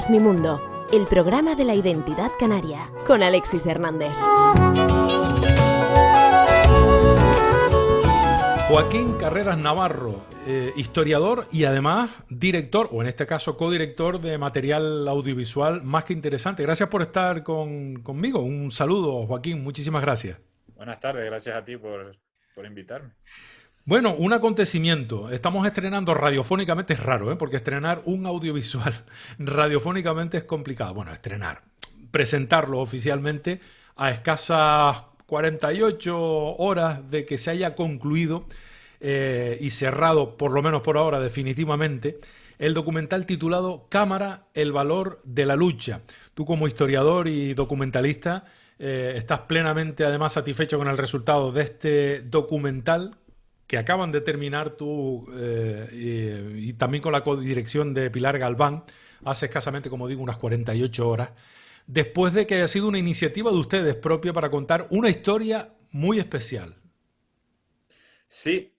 Canaria es mi mundo, el programa de la identidad canaria, con Alexis Hernández. Joaquín Carreras Navarro, historiador y además director, o en este caso codirector de material audiovisual más que interesante. Gracias por estar conmigo. Un saludo, Joaquín. Muchísimas gracias. Buenas tardes, gracias a ti por invitarme. Bueno, un acontecimiento. Estamos estrenando radiofónicamente, es raro, porque estrenar un audiovisual radiofónicamente es complicado. Bueno, presentarlo oficialmente a escasas 48 horas de que se haya concluido y cerrado, por lo menos por ahora, definitivamente, el documental titulado Cámara, el valor de la lucha. Tú, como historiador y documentalista, estás plenamente además satisfecho con el resultado de este documental que acaban de terminar tú y también con la codirección de Pilar Galván hace escasamente, como digo, unas 48 horas, después de que haya sido una iniciativa de ustedes propia para contar una historia muy especial. Sí,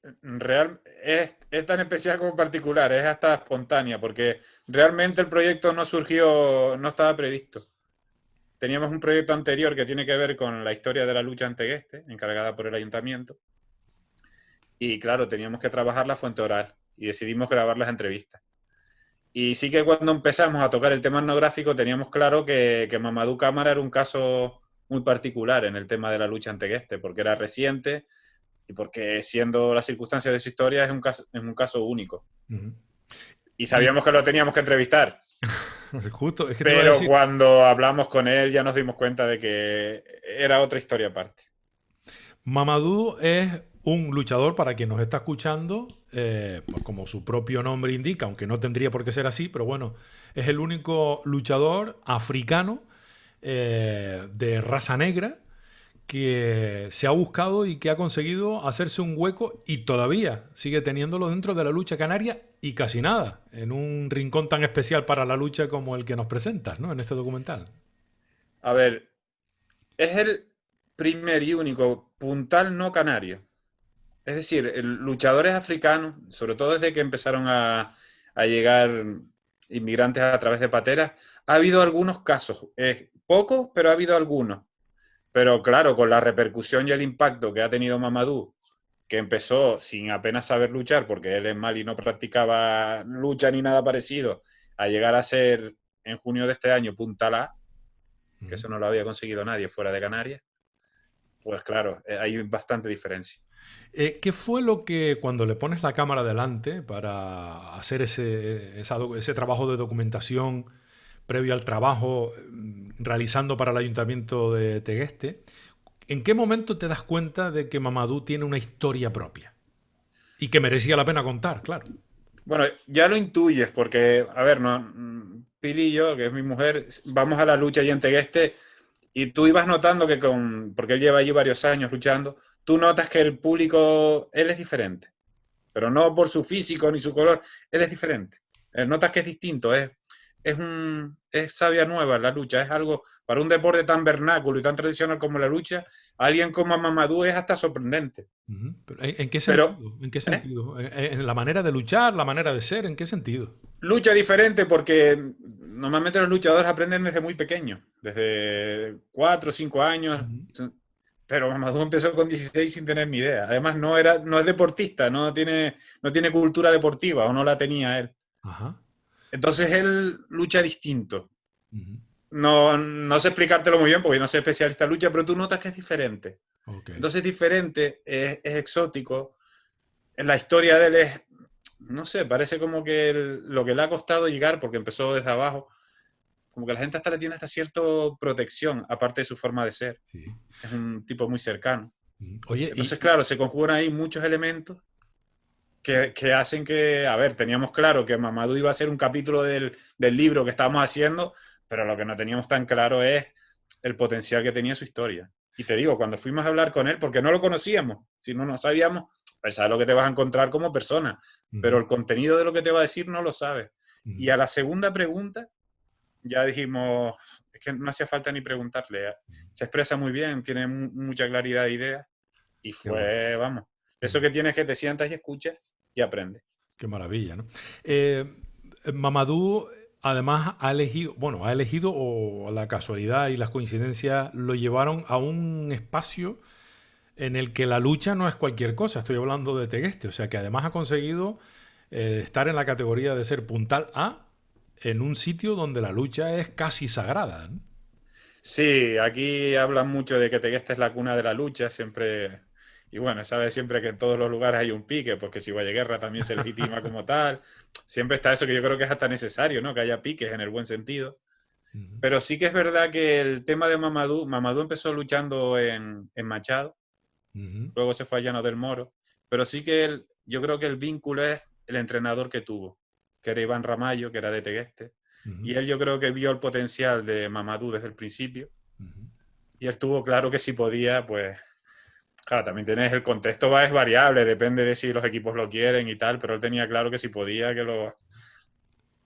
es tan especial como particular, es hasta espontánea, porque realmente el proyecto no surgió, no estaba previsto. Teníamos un proyecto anterior que tiene que ver con la historia de la lucha en Tegueste, encargada por el ayuntamiento, y claro, teníamos que trabajar la fuente oral y decidimos grabar las entrevistas. Y sí que cuando empezamos a tocar el tema etnográfico teníamos claro que Mamadou Cámara era un caso muy particular en el tema de la lucha en Tegueste, porque era reciente y porque, siendo las circunstancias de su historia, es un caso único. Uh-huh. Y sabíamos que lo teníamos que entrevistar. Justo, es que pero cuando hablamos con él ya nos dimos cuenta de que era otra historia aparte. Mamadou es un luchador, para quien nos está escuchando, pues como su propio nombre indica, aunque no tendría por qué ser así, pero bueno, es el único luchador africano de raza negra que se ha buscado y que ha conseguido hacerse un hueco y todavía sigue teniéndolo dentro de la lucha canaria y casi nada, en un rincón tan especial para la lucha como el que nos presentas, ¿no?, en este documental. A ver, es el primer y único puntal no canario. Es decir, luchadores africanos, sobre todo desde que empezaron a llegar inmigrantes a través de pateras, ha habido algunos casos, pocos, pero ha habido algunos. Pero claro, con la repercusión y el impacto que ha tenido Mamadou, que empezó sin apenas saber luchar, porque él en Mali no practicaba lucha ni nada parecido, a llegar a ser, en junio de este año, puntal A, que eso no lo había conseguido nadie fuera de Canarias, pues claro, hay bastante diferencia. ¿Qué fue lo que, cuando le pones la cámara delante para hacer ese trabajo de documentación previo al trabajo realizando para el Ayuntamiento de Tegueste, en qué momento te das cuenta de que Mamadou tiene una historia propia y que merecía la pena contar, claro? Bueno, ya lo intuyes porque, a ver, no, Pili y yo, que es mi mujer, vamos a la lucha allí en Tegueste y tú ibas notando que porque él lleva allí varios años luchando, tú notas que el público, él es diferente, pero no por su físico ni su color, él es diferente. Notas que es distinto, es savia nueva la lucha, es algo, para un deporte tan vernáculo y tan tradicional como la lucha, alguien como Mamadou es hasta sorprendente. Uh-huh. ¿En qué sentido? ¿En qué sentido? ¿En la manera de luchar, la manera de ser? ¿En qué sentido? Lucha diferente porque normalmente los luchadores aprenden desde muy pequeños, desde 4 o 5 años, pero Mamadou empezó con 16 sin tener ni idea. Además no es deportista, no tiene cultura deportiva, o no la tenía él. Ajá. Entonces él lucha distinto. No sé explicártelo muy bien porque no soy especialista en lucha, pero tú notas que es diferente. Okay. Entonces es diferente, es exótico. En la historia de él es, no sé, parece como que lo que le ha costado llegar, porque empezó desde abajo, como que la gente hasta le tiene hasta cierta protección, aparte de su forma de ser. Sí. Es un tipo muy cercano. Oye, entonces, claro, se conjugan ahí muchos elementos que hacen que, a ver, teníamos claro que Mamadou iba a ser un capítulo del libro que estábamos haciendo, pero lo que no teníamos tan claro es el potencial que tenía su historia. Y te digo, cuando fuimos a hablar con él, porque no lo conocíamos, si no sabíamos, pues sabes lo que te vas a encontrar como persona, pero el contenido de lo que te va a decir no lo sabes. Y a la segunda pregunta ya dijimos, es que no hacía falta ni preguntarle, se expresa muy bien, tiene mucha claridad de ideas, y fue, vamos, eso que tienes, que te sientas y escuchas y aprendes. Qué maravilla, ¿no? Mamadou además ha elegido o la casualidad y las coincidencias lo llevaron a un espacio en el que la lucha no es cualquier cosa. Estoy hablando de Tegueste, o sea que además ha conseguido estar en la categoría de ser puntal A en un sitio donde la lucha es casi sagrada, ¿no? Sí, aquí hablan mucho de que Tegueste es la cuna de la lucha, siempre, y bueno, sabes siempre que en todos los lugares hay un pique, porque si Valle Guerra también se legitima como tal, siempre está eso que yo creo que es hasta necesario, ¿no? Que haya piques en el buen sentido. Ujú, Pero sí que es verdad que el tema de Mamadou empezó luchando en Machado, ujú, luego se fue a Llano del Moro, pero sí que yo creo que el vínculo es el entrenador que tuvo, que era Iván Ramallo, que era de Tegueste, ujú, y él yo creo que vio el potencial de Mamadou desde el principio, ujú. y él tuvo claro que si podía, pues, claro, también tienes el contexto es variable, depende de si los equipos lo quieren y tal, pero él tenía claro que si podía, él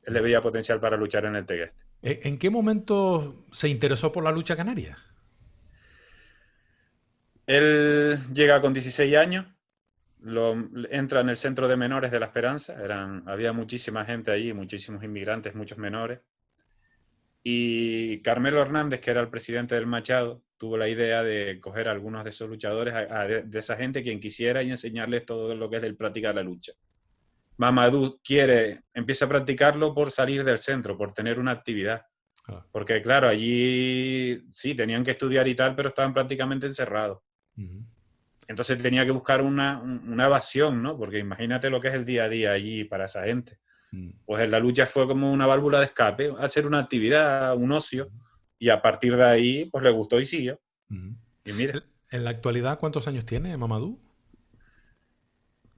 le veía potencial para luchar en el Tegueste. ¿En qué momento se interesó por la lucha canaria? Él llega con 16 años, entra en el centro de menores de La Esperanza, había muchísima gente allí, muchísimos inmigrantes, muchos menores, y Carmelo Hernández, que era el presidente del Machado, tuvo la idea de coger a algunos de esos luchadores, de esa gente, quien quisiera, y enseñarles todo lo que es el práctica de la lucha. Mamadou empieza a practicarlo por salir del centro, por tener una actividad. Ah, Porque claro, allí sí, tenían que estudiar y tal, pero estaban prácticamente encerrados. ujú, Entonces tenía que buscar una evasión, ¿no? Porque imagínate lo que es el día a día allí para esa gente. mm, Pues en la lucha fue como una válvula de escape, hacer una actividad, un ocio, y a partir de ahí, pues le gustó y siguió. ujú. Y mira, En la actualidad, ¿cuántos años tiene Mamadou?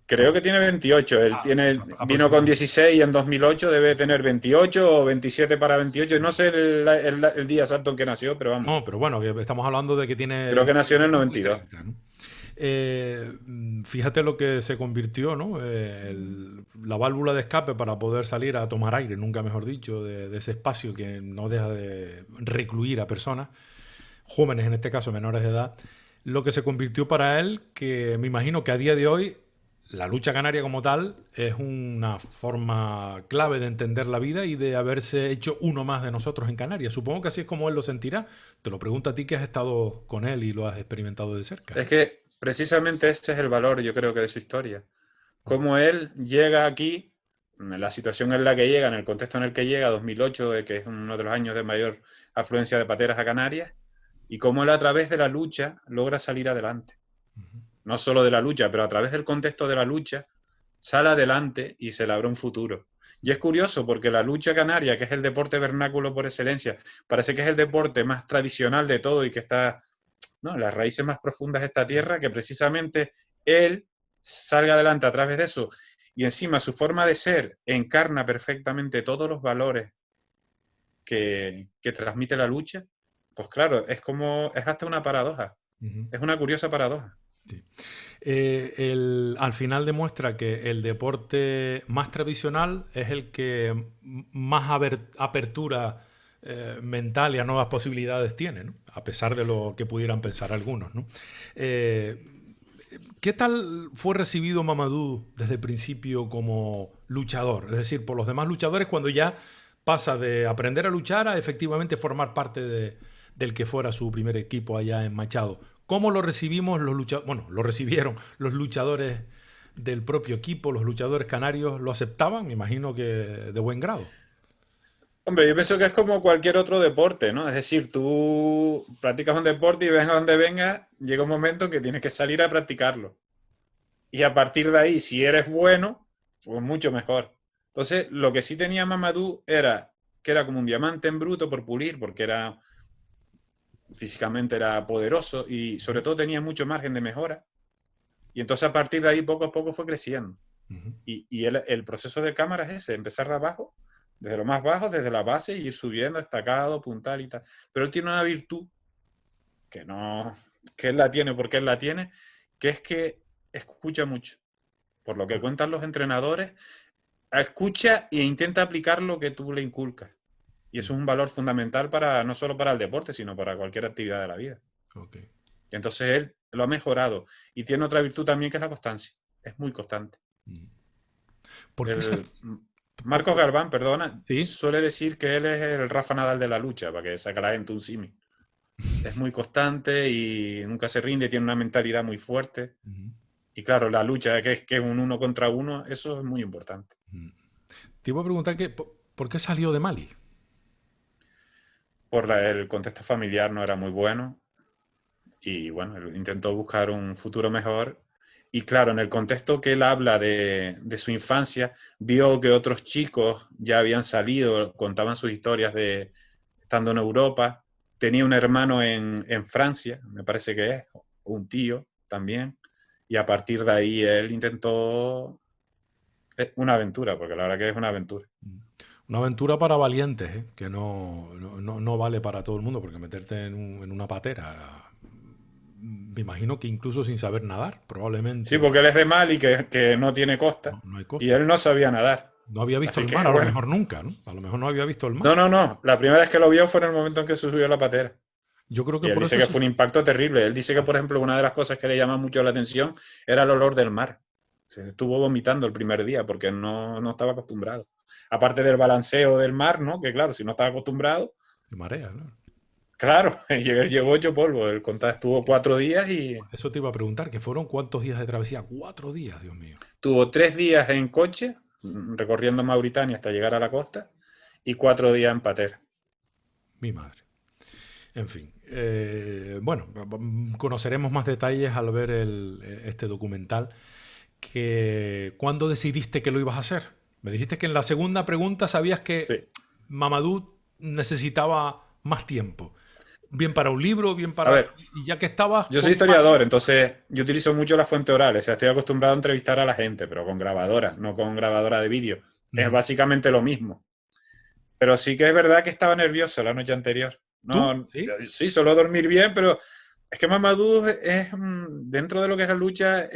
creo que tiene 28. Pues, Vino con aproximadamente. 16 y en 2008 debe tener 28 o 27 para 28. No sé el día exacto en que nació, pero vamos. No, pero bueno, que estamos hablando de que tiene Creo que entre nació en el 25 y 92. 30, ¿no? Fíjate lo que se convirtió, ¿no? La válvula de escape para poder salir a tomar aire, nunca mejor dicho, de ese espacio que no deja de recluir a personas, jóvenes en este caso, menores de edad, lo que se convirtió para él, que me imagino que a día de hoy la lucha canaria como tal es una forma clave de entender la vida y de haberse hecho uno más de nosotros en Canarias. Supongo que así es como él lo sentirá. Te lo pregunto a ti que has estado con él y lo has experimentado de cerca, Es ¿no? que precisamente ese es el valor, yo creo que de su historia. Cómo él llega aquí, en la situación en la que llega, en el contexto en el que llega, 2008, que es uno de los años de mayor afluencia de pateras a Canarias, y cómo él a través de la lucha logra salir adelante. No solo de la lucha, pero a través del contexto de la lucha, sale adelante y se labra un futuro. Y es curioso porque la lucha canaria, que es el deporte vernáculo por excelencia, parece que es el deporte más tradicional de todo y que está, ¿no?, en las raíces más profundas de esta tierra, que precisamente él salga adelante a través de eso. Y encima su forma de ser encarna perfectamente todos los valores que transmite la lucha. Pues claro, es hasta una paradoja. Ujú. Es una curiosa paradoja. Sí. Al final demuestra que el deporte más tradicional es el que más apertura mental y a nuevas posibilidades tiene, ¿no? A pesar de lo que pudieran pensar algunos, ¿no? Eh, ¿Qué tal fue recibido Mamadou desde el principio como luchador? Es decir, por los demás luchadores cuando ya pasa de aprender a luchar a efectivamente formar parte del que fuera su primer equipo allá en Machado. ¿Cómo lo recibimos los luchadores? Bueno, lo recibieron los luchadores del propio equipo, los luchadores canarios, ¿lo aceptaban? Me imagino que de buen grado. Hombre, yo pienso que es como cualquier otro deporte, ¿no? Es decir, tú practicas un deporte y venga donde venga, llega un momento en que tienes que salir a practicarlo. Y a partir de ahí, si eres bueno, pues mucho mejor. Entonces, lo que sí tenía Mamadou era que era como un diamante en bruto por pulir, porque físicamente era poderoso y sobre todo tenía mucho margen de mejora. Y entonces a partir de ahí poco a poco fue creciendo. Ujú. Y el proceso de cámara es ese, empezar de abajo, desde lo más bajo, desde la base, y ir subiendo, estacado, puntal y tal. Pero él tiene una virtud que no, que él la tiene porque él la tiene, que es que escucha mucho. Por lo que cuentan los entrenadores, escucha e intenta aplicar lo que tú le inculcas. Y eso es un valor fundamental para no solo para el deporte, sino para cualquier actividad de la vida. Ok. Y entonces él lo ha mejorado. Y tiene otra virtud también que es la constancia. Es muy constante. ¿Por qué se, Él, Marcos Galván, perdona, Sí. suele decir que él es el Rafa Nadal de la lucha, para que saque a la gente un símil. Es muy constante y nunca se rinde, tiene una mentalidad muy fuerte. Ujú. Y claro, la lucha, que es un uno contra uno, eso es muy importante. Te iba a preguntar que, ¿por qué salió de Mali? El contexto familiar no era muy bueno y bueno, él intentó buscar un futuro mejor. Y claro, en el contexto que él habla de su infancia, vio que otros chicos ya habían salido, contaban sus historias de estando en Europa. Tenía un hermano en Francia, me parece que es, un tío también. Y a partir de ahí él intentó una aventura, porque la verdad que es una aventura. Una aventura para valientes, ¿eh? Que no vale para todo el mundo, porque meterte en una patera, me imagino que incluso sin saber nadar, Sí, probablemente, porque él es de Mali, que no tiene costa, no hay y costa. él no sabía nadar. No había visto Así el que mar, a lo bueno. mejor nunca, ¿no? A lo mejor no había visto el mar. No, no, no. La primera vez que lo vio fue en el momento en que se subió a la patera. Yo creo que Y él por dice eso que sí. fue un impacto terrible. Él dice que, por ejemplo, una de las cosas que le llama mucho la atención era el olor del mar. Se estuvo vomitando el primer día porque no estaba acostumbrado. Aparte del balanceo del mar, ¿no? Que claro, si no estaba acostumbrado, De marea, ¿no? claro, llegó hecho polvo. El contar estuvo 4 días y Eso te iba a preguntar, que fueron cuántos días de travesía. 4 días, Dios mío. tuvo 3 días en coche, recorriendo Mauritania hasta llegar a la costa, y 4 días en patera. Mi madre. En fin. Bueno, conoceremos más detalles al ver este documental. ¿Cuándo decidiste que lo ibas a hacer? Me dijiste que en la segunda pregunta sabías que Sí. Mamadou necesitaba más tiempo. Bien para un libro, bien A para... ver, Y ya que estabas yo soy con tu madre... historiador, entonces yo utilizo mucho la fuente oral, o sea, estoy acostumbrado a entrevistar a la gente, pero con grabadora, no con grabadora de vídeo. Es Ujú. básicamente lo mismo. Pero sí que es verdad que estaba nervioso la noche anterior. ¿Tú? No, ¿Sí? sí, suelo dormir bien, pero es que Mamadou es, dentro de lo que es la lucha,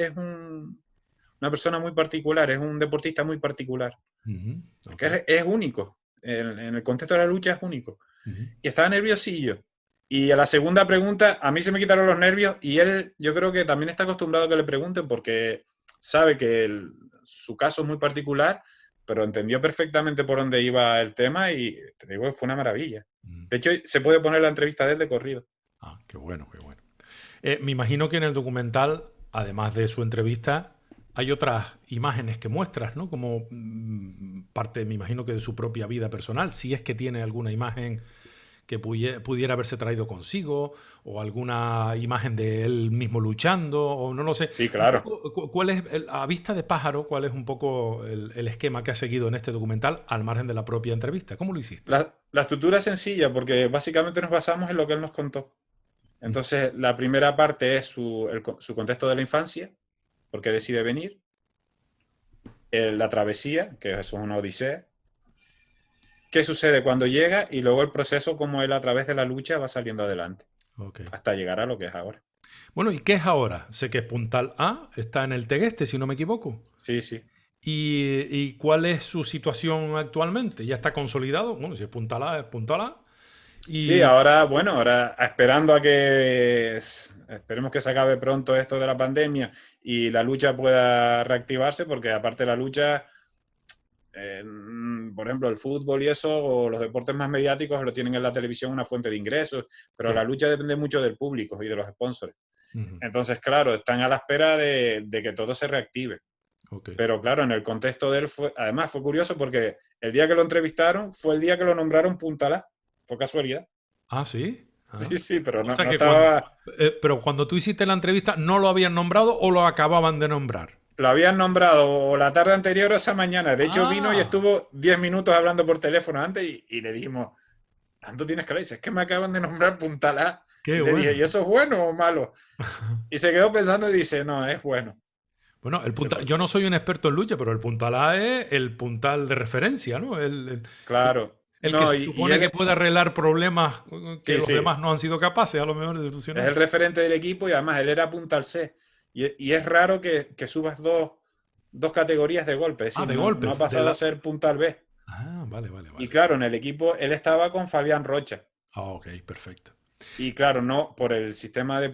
una persona muy particular, es un deportista muy particular. Ujú. Es Ok. que es único. En el contexto de la lucha es único. Ujú. Y estaba nerviosillo. Y a la segunda pregunta, a mí se me quitaron los nervios y él, yo creo que también está acostumbrado a que le pregunten porque sabe que su caso es muy particular, pero entendió perfectamente por dónde iba el tema y te digo que fue una maravilla. Ujú. De hecho, se puede poner la entrevista de él de corrido. Ah, qué bueno, qué bueno. Me imagino que en el documental, además de su entrevista, hay otras imágenes que muestras, ¿no? Como parte, me imagino que de su propia vida personal, si es que tiene alguna imagen que pudiera haberse traído consigo, o alguna imagen de él mismo luchando, o no lo sé. Sí, Un claro. poco, ¿cuál es, a vista de pájaro, cuál es un poco el esquema que ha seguido en este documental, al margen de la propia entrevista? ¿Cómo lo hiciste? La estructura es sencilla porque básicamente nos basamos en lo que él nos contó. Mm. Entonces, la primera parte es su contexto de la infancia, porque decide venir, la travesía, que eso es una odisea, qué sucede cuando llega y luego el proceso como él a través de la lucha va saliendo adelante Ok. hasta llegar a lo que es ahora. Bueno, ¿y qué es ahora? Sé que es Puntal A, está en el Tegueste, si no me equivoco. Sí, sí. ¿Y cuál es su situación actualmente? ¿Ya está consolidado? Bueno, si es Puntal A, es Puntal A. Sí, Y ahora, bueno, ahora esperando a que esperemos que se acabe pronto esto de la pandemia y la lucha pueda reactivarse, porque aparte de la lucha, por ejemplo, el fútbol y eso, o los deportes más mediáticos lo tienen en la televisión una fuente de ingresos, pero la claro. lucha depende mucho del público y de los sponsors. Ujú. Entonces, claro, están a la espera de que todo se reactive. Ok. Pero claro, en el contexto de él además fue curioso porque el día que lo entrevistaron fue el día que lo nombraron Puntalá. Fue casualidad. Ah, sí. Ah. Sí, sí, pero O no, sea no que estaba. pero cuando tú hiciste la entrevista, ¿no lo habían nombrado o lo acababan de nombrar? Lo habían nombrado o la tarde anterior o esa mañana. De hecho, vino y Ah, estuvo 10 minutos hablando por teléfono antes y le dijimos, ¿tanto tienes que hablar? Dice, es que me acaban de nombrar Puntalá. qué Y le dije, bueno. ¿y eso es bueno o malo? Y se quedó pensando y dice, no, es bueno. Bueno, Dice, yo no soy un experto en lucha, pero el puntal A es el puntal de referencia, ¿no? claro. El que No, se y supone que él, puede arreglar problemas que sí, los sí. demás no han sido capaces, a lo mejor, de Es solucionar. el referente del equipo y además él era punta al C. Y es raro que subas dos categorías de golpe, es Ah, decir, de no golpe. ha pasado a ser punta al B. Ah, vale, vale, Y vale. claro, en el equipo él estaba con Fabián Rocha. Ah, ok, perfecto. Y claro, no, por el sistema de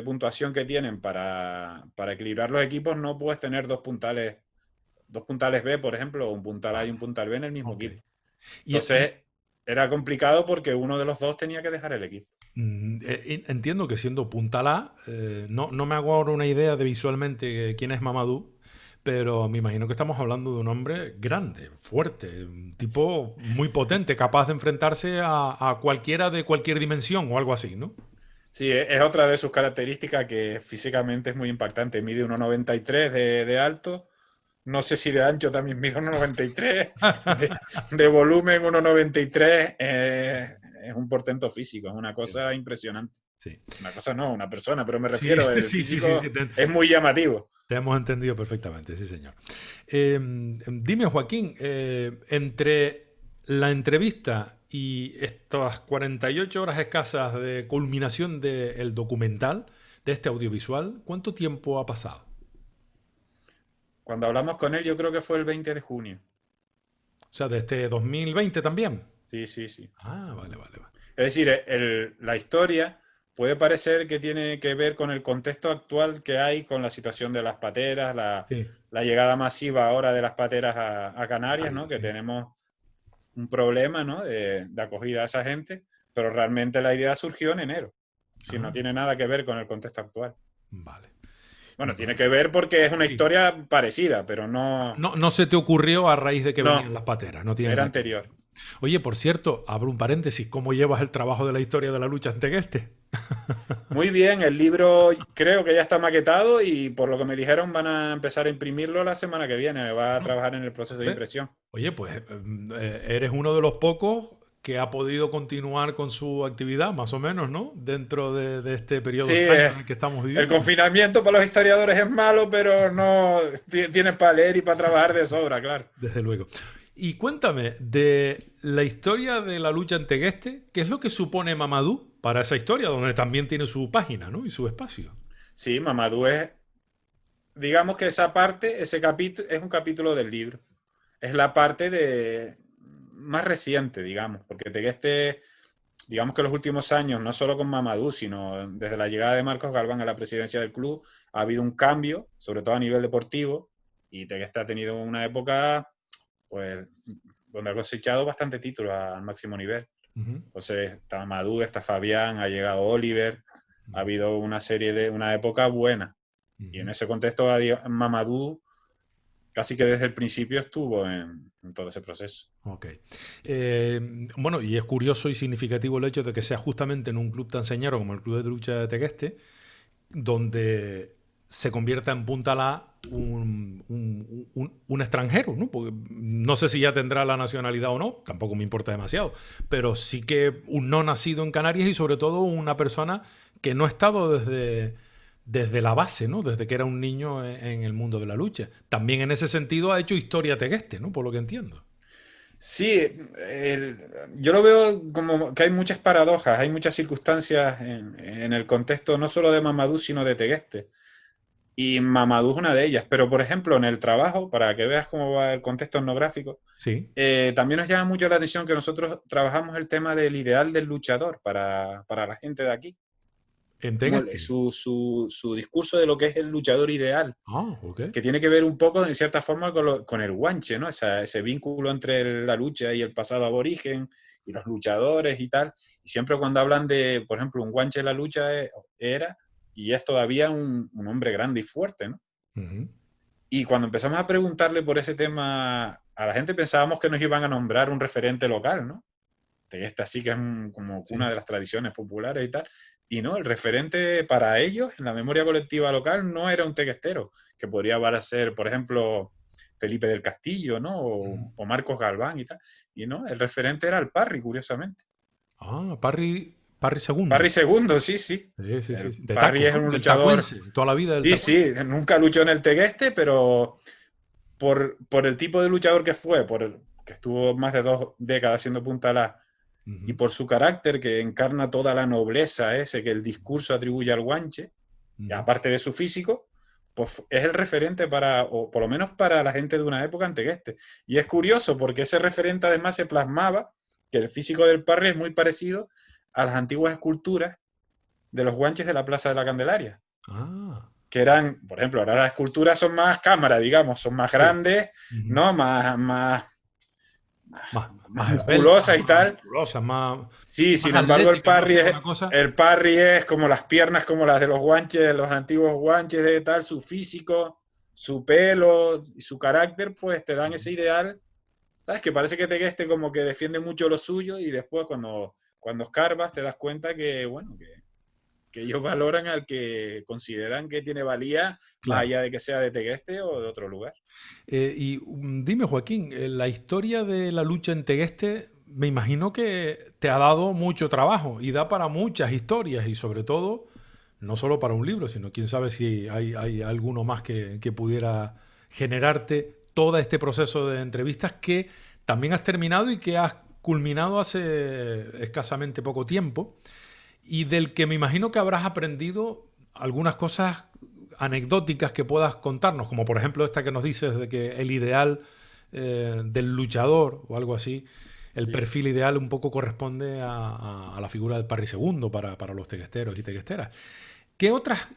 puntuación que tienen para equilibrar los equipos, no puedes tener dos puntales dos puntales B, por ejemplo, o un puntal A y un puntal B en el mismo Ok. equipo. Y Entonces, era complicado porque uno de los dos tenía que dejar el equipo. entiendo que siendo Puntalá, no me hago ahora una idea de visualmente quién es Mamadou, pero me imagino que estamos hablando de un hombre grande, fuerte, un tipo muy potente, capaz de enfrentarse a cualquiera de cualquier dimensión o algo así, ¿no? Sí, es otra de sus características que físicamente es muy impactante. Mide 1,93 de alto. No sé si de ancho también mide 1,93. De volumen 1,93. Es un portento físico, es una cosa impresionante. Sí, Una cosa no, una persona, pero me sí, refiero, el sí, sí, sí, físico sí, es muy llamativo. te hemos entendido perfectamente, sí, señor. Dime, Joaquín, entre la entrevista y estas 48 horas escasas de culminación del documental, de este audiovisual, ¿cuánto tiempo ha pasado? Cuando hablamos con él, yo creo que fue el 20 de junio. O sea, de este 2020 también. Sí, sí, sí. Ah, vale, vale, vale. Es decir, la historia puede parecer que tiene que ver con el contexto actual que hay con la situación de las pateras, Sí, la llegada masiva ahora de las pateras a Canarias, ¿no? Que sí. tenemos un problema, ¿no? de acogida a esa gente, pero realmente la idea surgió en enero. Si no Ah, tiene nada que ver con el contexto actual. vale. Bueno, tiene Vale. que ver porque es una Sí. historia parecida, pero no, No, no se te ocurrió a raíz de que no, venían las pateras, no tiene era nada que ver. anterior. Oye, por cierto, abro un paréntesis, ¿cómo llevas el trabajo de la historia de la lucha antegueste? Muy bien, el libro creo que ya está maquetado y por lo que me dijeron van a empezar a imprimirlo la semana que viene. Va a Bueno, trabajar en el proceso de joder. impresión. Oye, pues eres uno de los pocos que ha podido continuar con su actividad, más o menos, ¿no? Dentro de este periodo Sí, extraño en el que estamos el viviendo. confinamiento para los historiadores es malo, pero no tienes para leer y para trabajar de sobra, claro. Desde luego. Y cuéntame, de la historia de la lucha antegueste, ¿qué es lo que supone Mamadou para esa historia, donde también tiene su página, ¿no? Y su espacio. Sí, Mamadou es, digamos que esa parte, ese capítulo, es un capítulo del libro. Es la parte más reciente, digamos, porque Tegueste, digamos que los últimos años, no solo con Mamadou, sino desde la llegada de Marcos Galván a la presidencia del club, ha habido un cambio, sobre todo a nivel deportivo, y Tegueste ha tenido una época, pues, donde ha cosechado bastante títulos al máximo nivel. Ujú, Entonces, está Mamadou, está Fabián, ha llegado Oliver, ha ujú, habido una época buena. Y en ujú. ese contexto, Mamadou casi que desde el principio estuvo en todo ese proceso. Ok. Bueno, y es curioso y significativo el hecho de que sea justamente en un club tan señero como el Club de Lucha de Tegueste, donde se convierta en Punta La un extranjero, ¿no? Porque no sé si ya tendrá la nacionalidad o no, tampoco me importa demasiado, pero sí que un no nacido en Canarias y sobre todo una persona que no ha estado desde la base, ¿no? Desde que era un niño en el mundo de la lucha. También en ese sentido ha hecho historia Tegueste, ¿no? Por lo que entiendo. Sí, yo lo veo como que hay muchas paradojas, hay muchas circunstancias en el contexto no solo de Mamadou, sino de Tegueste. Y Mamadou es una de ellas. Pero, por ejemplo, en el trabajo, para que veas cómo va el contexto etnográfico, Sí, también nos llama mucho la atención que nosotros trabajamos el tema del ideal del luchador para la gente de aquí. en Como Tegueste. su discurso de lo que es el luchador ideal, Ah, ok. que tiene que ver un poco, en cierta forma, con el guanche, ¿no? Ese vínculo entre la lucha y el pasado aborigen y los luchadores y tal. Y siempre cuando hablan de, por ejemplo, un guanche en la lucha era y es todavía un hombre grande y fuerte, ¿no? Ujú. Y cuando empezamos a preguntarle por ese tema a la gente, pensábamos que nos iban a nombrar un referente local, ¿no? De esta sí que es como una Sí. de las tradiciones populares y tal. Y no, el referente para ellos en la memoria colectiva local no era un tequestero, que podría ser, por ejemplo, Felipe del Castillo, ¿no? Ujú. O Marcos Galván y tal. Y no, el referente era el Parry, curiosamente. Ah, Parry Parry segundo. segundo, sí, sí. Sí, sí, El sí. De Parry taco, es ¿no? un Del luchador, tacuense. Toda la vida del sí, sí, tacuense. nunca luchó en el Tegueste, pero por el tipo de luchador que fue, que estuvo más de 2 décadas siendo punta y Ujú, por su carácter que encarna toda la nobleza ese que el discurso atribuye al guanche, y ujú. aparte de su físico, pues es el referente o por lo menos para la gente de una época antegueste. Y es curioso porque ese referente además se plasmaba que el físico del Parry es muy parecido a las antiguas esculturas de los guanches de la Plaza de la Candelaria. Ah. que eran, por ejemplo, ahora las esculturas son más cámara, digamos, son más grandes, Ujú. ¿no? Más Más esbeltas, musculosas y más tal. musculosas, Sí, más sin embargo, atléticas, ¿no? Sí, una cosa. el parry es como las piernas, como las de los guanches, los antiguos guanches de tal, su físico, su pelo y su carácter, pues te dan ese ideal, ¿sabes? Que parece que Tegueste como que defiende mucho lo suyo y después cuando escarbas te das cuenta que, bueno, que ellos valoran al que consideran que tiene valía, más Claro. allá de que sea de Tegueste o de otro lugar. Dime, Joaquín, la historia de la lucha en Tegueste me imagino que te ha dado mucho trabajo y da para muchas historias y sobre todo, no solo para un libro, sino quién sabe si hay alguno más que pudiera generarte todo este proceso de entrevistas que también has terminado y que has culminado hace escasamente poco tiempo y del que me imagino que habrás aprendido algunas cosas anecdóticas que puedas contarnos, como por ejemplo esta que nos dices de que el ideal del luchador o algo así, el Sí. perfil ideal un poco corresponde a la figura del Parry segundo para los teguesteros y teguesteras. ¿Qué otras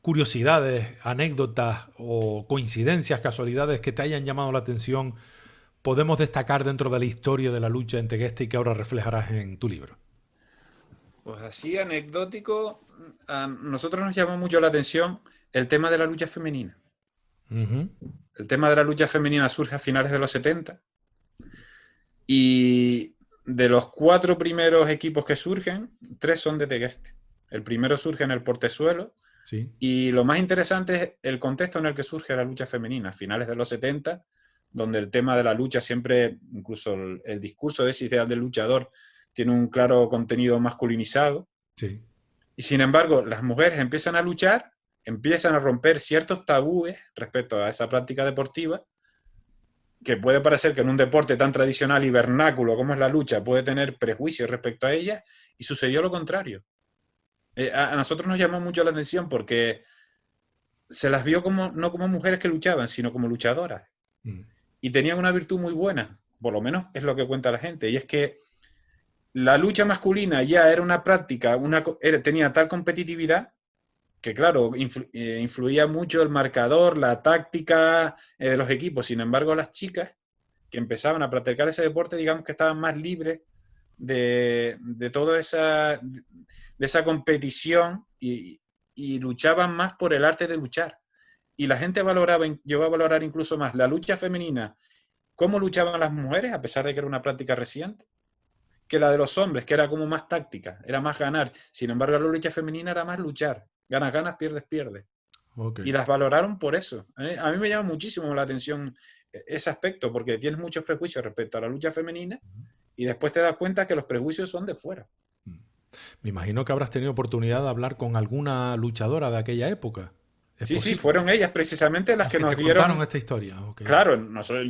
curiosidades, anécdotas o coincidencias, casualidades que te hayan llamado la atención podemos destacar dentro de la historia de la lucha en Tegueste y que ahora reflejarás en tu libro? Pues así anecdótico, a nosotros nos llamó mucho la atención el tema de la lucha femenina. Ujú. El tema de la lucha femenina surge a finales de los 70 y de los 4 primeros equipos que surgen, 3 son de Tegueste. El primero surge en el Portezuelo Sí, y lo más interesante es el contexto en el que surge la lucha femenina, a finales de los 70, donde el tema de la lucha siempre, incluso el discurso de ese ideal del luchador, tiene un claro contenido masculinizado. sí. Y sin embargo, las mujeres empiezan a luchar, empiezan a romper ciertos tabúes respecto a esa práctica deportiva, que puede parecer que en un deporte tan tradicional y vernáculo como es la lucha puede tener prejuicios respecto a ella, y sucedió lo contrario. A nosotros nos llamó mucho la atención porque se las vio como, no como mujeres que luchaban, sino como luchadoras. Mm. Y tenían una virtud muy buena, por lo menos es lo que cuenta la gente, y es que la lucha masculina ya era una práctica, tenía tal competitividad que claro, influía mucho el marcador, la táctica de los equipos. Sin embargo, las chicas que empezaban a practicar ese deporte, digamos que estaban más libres de toda de esa competición y luchaban más por el arte de luchar. Y la gente llegó a valorar incluso más la lucha femenina, cómo luchaban las mujeres, a pesar de que era una práctica reciente, que la de los hombres, que era como más táctica, era más ganar. Sin embargo, la lucha femenina era más luchar. Ganas, ganas, pierdes, pierdes. Ok. Y las valoraron por eso. A mí me llama muchísimo la atención ese aspecto, porque tienes muchos prejuicios respecto a la lucha femenina y después te das cuenta que los prejuicios son de fuera. Me imagino que habrás tenido oportunidad de hablar con alguna luchadora de aquella época. ¿Es Sí, sí, posible? fueron ellas precisamente las Las que que te nos contaron dieron. esta historia. Ok. Claro,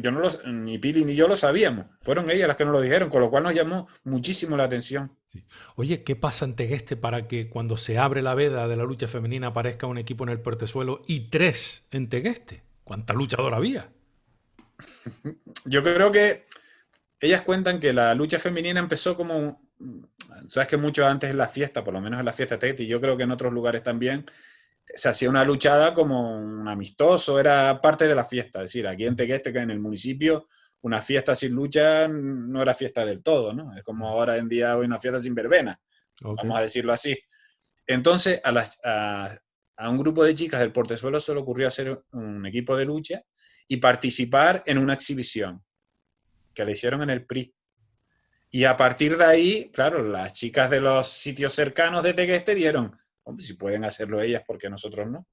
yo no ni Pili ni yo lo sabíamos. Fueron ellas las que nos lo dijeron, con lo cual nos llamó muchísimo la atención. Sí. Oye, ¿qué pasa en Tegueste para que cuando se abre la veda de la lucha femenina aparezca un equipo en el Portezuelo y 3 en Tegueste? ¿Cuánta luchadora había? Yo creo que ellas cuentan que la lucha femenina empezó como, sabes que mucho antes en la fiesta, por lo menos en la fiesta Teti, y yo creo que en otros lugares también, se hacía una luchada como un amistoso, era parte de la fiesta. Es decir, aquí en Tegueste, que en el municipio, una fiesta sin lucha no era fiesta del todo, ¿no? Es como ahora en día hoy una fiesta sin verbena, Ok. vamos a decirlo así. Entonces, a un grupo de chicas del Portezuelo se le ocurrió hacer un equipo de lucha y participar en una exhibición que le hicieron en el PRI. Y a partir de ahí, claro, las chicas de los sitios cercanos de Tegueste dieron, hombre, si pueden hacerlo ellas, ¿por qué nosotros no?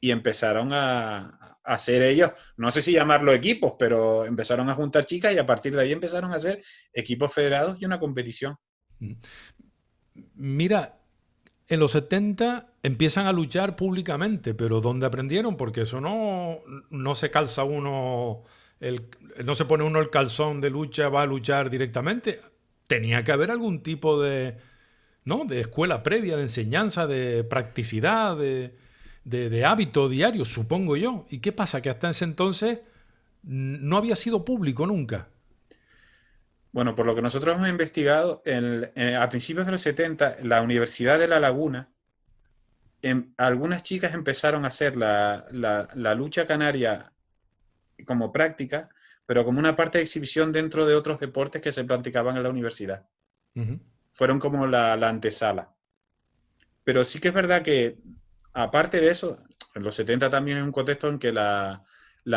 Y empezaron a hacer ellos, no sé si llamarlo equipos, pero empezaron a juntar chicas y a partir de ahí empezaron a hacer equipos federados y una competición. Mira, en los 70 empiezan a luchar públicamente, pero ¿dónde aprendieron? Porque eso no se calza uno, no se pone uno el calzón de lucha, va a luchar directamente. Tenía que haber algún tipo de, ¿no? De escuela previa, de enseñanza, de practicidad, de hábito diario, supongo yo. ¿Y qué pasa? Que hasta ese entonces no había sido público nunca. Bueno, por lo que nosotros hemos investigado, a principios de los 70, la Universidad de La Laguna algunas chicas empezaron a hacer la lucha canaria como práctica, pero como una parte de exhibición dentro de otros deportes que se practicaban en la universidad. Ujú. Fueron como la antesala. Pero sí que es verdad que, aparte de eso, en los 70 también es un contexto en que la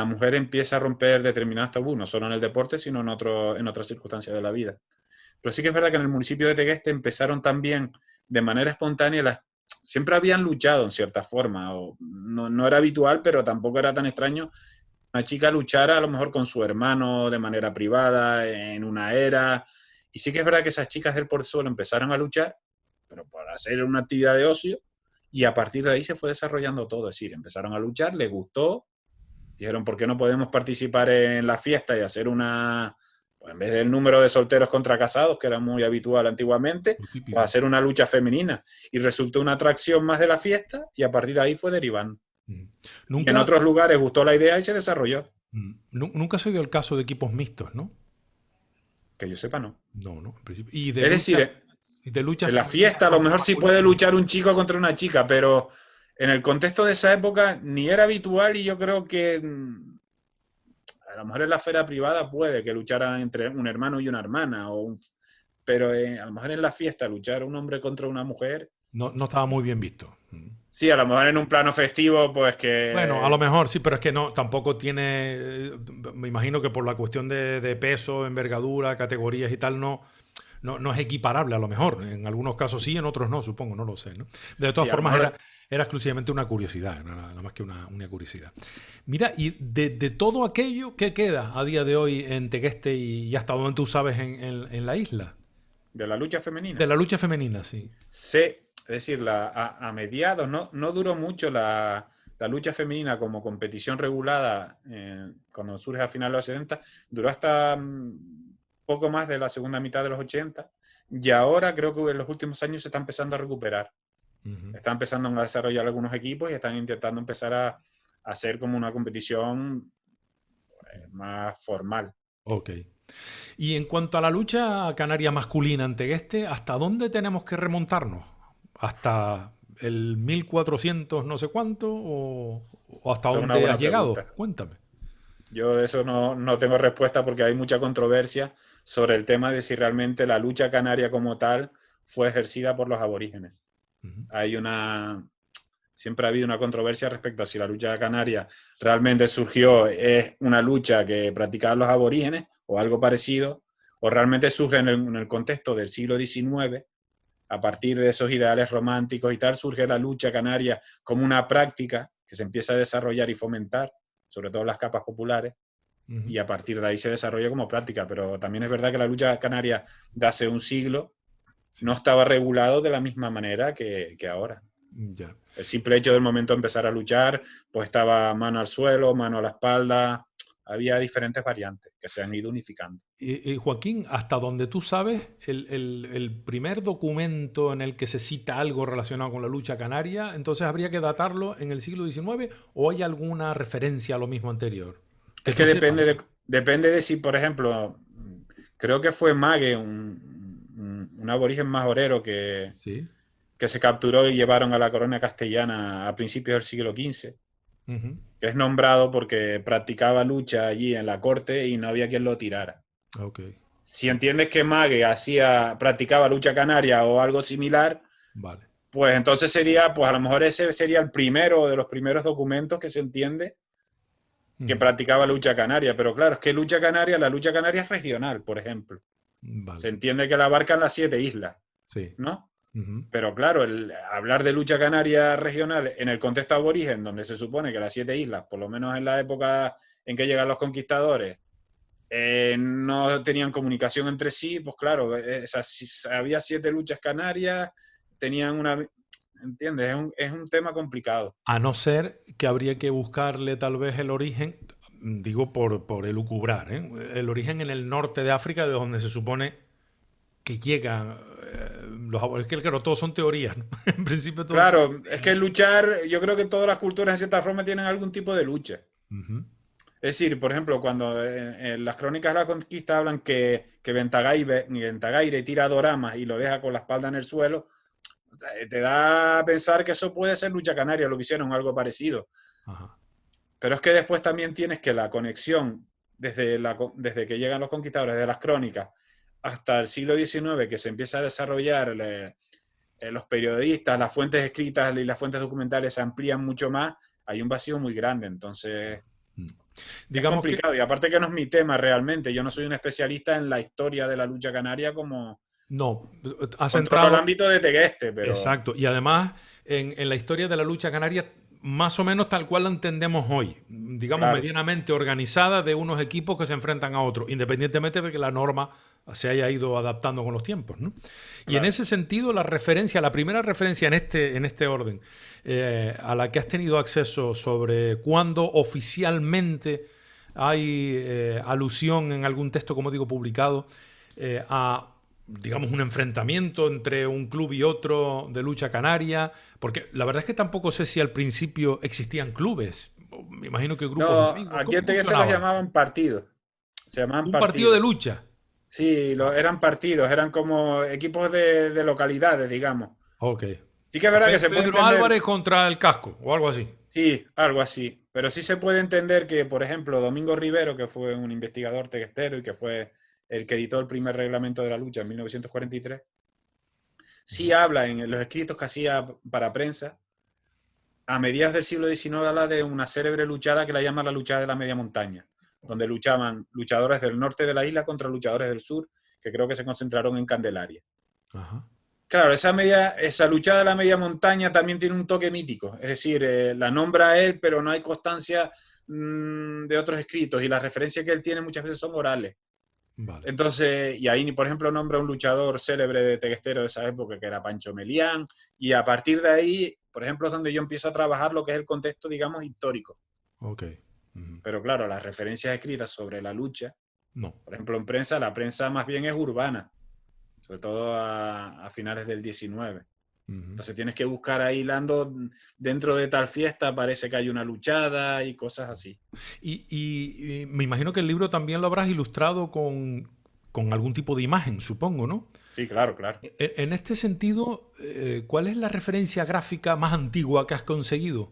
mujer empieza a romper determinados tabús, no solo en el deporte, sino en otras circunstancias de la vida. Pero sí que es verdad que en el municipio de Tegueste empezaron también de manera espontánea, siempre habían luchado en cierta forma, o no era habitual, pero tampoco era tan extraño una chica luchara a lo mejor con su hermano de manera privada, en una era. Y sí que es verdad que esas chicas del portezuelo empezaron a luchar, pero para hacer una actividad de ocio, y a partir de ahí se fue desarrollando todo. Es decir, empezaron a luchar, les gustó, dijeron, ¿por qué no podemos participar en la fiesta y hacer pues en vez del número de solteros contra casados, que era muy habitual antiguamente, Lo pues típico. hacer una lucha femenina? Y resultó una atracción más de la fiesta y a partir de ahí fue derivando. Mm. Y en Nunca, otros lugares gustó la idea y se desarrolló. nunca se dio el caso de equipos mixtos, ¿no? Que yo sepa, no. No, no, en principio. Es decir, Y de lucha en la femenina fiesta a lo contra mejor sí masculina, puede no. luchar un chico contra una chica, pero en el contexto de esa época ni era habitual y yo creo que a lo mejor en la esfera privada puede que lucharan entre un hermano y una hermana, pero a lo mejor en la fiesta luchar un hombre contra una mujer, No, no estaba muy bien visto. sí, a lo mejor en un plano festivo, pues Bueno, a lo que... mejor sí, pero es que no, tampoco tiene. Me imagino que por la cuestión de peso, envergadura, categorías y tal, no es equiparable a lo mejor. En algunos casos sí, en otros no, supongo, no lo sé, ¿no? De todas Sí, a lo formas, mejor... era exclusivamente una curiosidad, no era nada más que una curiosidad. Mira, y de todo aquello, ¿qué queda a día de hoy en Tegueste y hasta donde tú sabes en la isla? De la lucha De femenina. la lucha femenina, sí. Es decir, a mediados, no duró mucho la lucha femenina como competición regulada cuando surge a finales de los 70, duró hasta poco más de la segunda mitad de los 80, y ahora creo que en los últimos años se está empezando a recuperar. Ujú. Están empezando a desarrollar algunos equipos y están intentando empezar a hacer como una competición más formal. Ok. Y en cuanto a la lucha canaria masculina en Tegueste, ¿hasta dónde tenemos que remontarnos? ¿Hasta el 1400 no sé cuánto? ¿O hasta Esa es una dónde has buena llegado? pregunta. Cuéntame. Yo de eso no tengo respuesta porque hay mucha controversia sobre el tema de si realmente la lucha canaria como tal fue ejercida por los aborígenes. Ujú. Hay siempre ha habido una controversia respecto a si la lucha canaria realmente surgió, es una lucha que practicaban los aborígenes o algo parecido, o realmente surge en el contexto del siglo XIX, a partir de esos ideales románticos y tal, surge la lucha canaria como una práctica que se empieza a desarrollar y fomentar, sobre todo en las capas populares, Ujú. y a partir de ahí se desarrolla como práctica. Pero también es verdad que la lucha canaria de hace un siglo Sí. no estaba regulado de la misma manera que ahora. Ya. El simple hecho del momento de empezar a luchar, pues estaba mano al suelo, mano a la espalda, había diferentes variantes que se han ido unificando. Joaquín, hasta donde tú sabes, el primer documento en el que se cita algo relacionado con la lucha canaria, entonces habría que datarlo en el siglo XIX o hay alguna referencia a lo mismo anterior. Que Es que tú sepas, depende ¿no? depende de si, por ejemplo, creo que fue Mague, un aborigen majorero Sí. que se capturó y llevaron a la corona castellana a principios del siglo XV, Ujú. que es nombrado porque practicaba lucha allí en la corte y no había quien lo tirara. Ok. Si entiendes que Mague practicaba lucha canaria o algo similar, Vale. pues entonces sería, pues a lo mejor ese sería el primero de los primeros documentos que se entiende que Ujú. practicaba lucha canaria. Pero claro, es que la lucha canaria es regional, por ejemplo. Se Vale. entiende que la abarcan las 7 islas, Sí. ¿no? Ujú. Pero claro, hablar de lucha canaria regional en el contexto aborigen, donde se supone que las 7 islas, por lo menos en la época en que llegan los conquistadores, no tenían comunicación entre sí, pues claro, había 7 luchas canarias, tenían una... ¿Entiendes? Es un tema complicado. A no ser que habría que buscarle tal vez el origen, digo por elucubrar, ¿eh? El origen en el norte de África, de donde se supone que llegan los japoneses. Que claro, todos son teorías, ¿no? En principio todos son Claro, es teorías, que ¿no? luchar, yo creo que todas las culturas en cierta forma tienen algún tipo de lucha. Ujú. Es decir, por ejemplo, cuando en las crónicas de la conquista hablan que Ventagaire tira doramas y lo deja con la espalda en el suelo, te da a pensar que eso puede ser lucha canaria, lo que hicieron, algo parecido. Ajá. Pero es que después también tienes que la conexión desde que llegan los conquistadores, de las crónicas, hasta el siglo XIX, que se empieza a desarrollar los periodistas, las fuentes escritas y las fuentes documentales se amplían mucho más, hay un vacío muy grande. Entonces, es Digamos que complicado. Y aparte que no es mi tema realmente, yo no soy un especialista en la historia de la lucha canaria como no, has controlo el centrado. ámbito de Tegueste, pero Exacto. Y además, en la historia de la lucha canaria, más o menos tal cual la entendemos hoy, digamos, claro, medianamente organizada de unos equipos que se enfrentan a otros, independientemente de que la norma se haya ido adaptando con los tiempos, ¿no? Y en claro. ese sentido, la primera referencia en este orden, a la que has tenido acceso sobre cuándo oficialmente hay alusión en algún texto, como digo, publicado, a digamos, un enfrentamiento entre un club y otro de lucha canaria, porque la verdad es que tampoco sé si al principio existían clubes, me imagino que grupos de No, amigos. aquí ¿Cómo en Tegueste los funcionaba esto? llamaban partidos, se llamaban Un partido de partidos. lucha. Sí, Ah, eran partidos, eran como equipos de localidades, digamos. ok. Sí que es verdad que se puede Pedro entender, Álvarez contra el Casco, o algo así. sí, algo así, pero sí se puede entender que, por ejemplo, Domingo Rivero, que fue un investigador teguestero y que fue el que editó el primer reglamento de la lucha en 1943, sí Ujú. habla en los escritos que hacía para prensa, a mediados del siglo XIX, habla de una célebre luchada que la llama la luchada de la media montaña, donde luchaban luchadores del norte de la isla contra luchadores del sur, que creo que se concentraron en Candelaria. Ajá. Claro, esa luchada de la media montaña también tiene un toque mítico, es decir, la nombra él, pero no hay constancia de otros escritos y las referencias que él tiene muchas veces son orales. Vale. Entonces, y ahí, por ejemplo, nombra un luchador célebre de Teguestero de esa época, que era Pancho Melián, y a partir de ahí, por ejemplo, es donde yo empiezo a trabajar lo que es el contexto, digamos, histórico. Ok. Ujú. Pero claro, las referencias escritas sobre la lucha, No. por ejemplo, en prensa, la prensa más bien es urbana, sobre todo a finales del 19. Ujú. Entonces tienes que buscar ahí hilando, dentro de tal fiesta parece que hay una luchada y cosas así. Y me imagino que el libro también lo habrás ilustrado con algún tipo de imagen, supongo, ¿no? Sí, claro, claro. En este sentido, ¿cuál es la referencia gráfica más antigua que has conseguido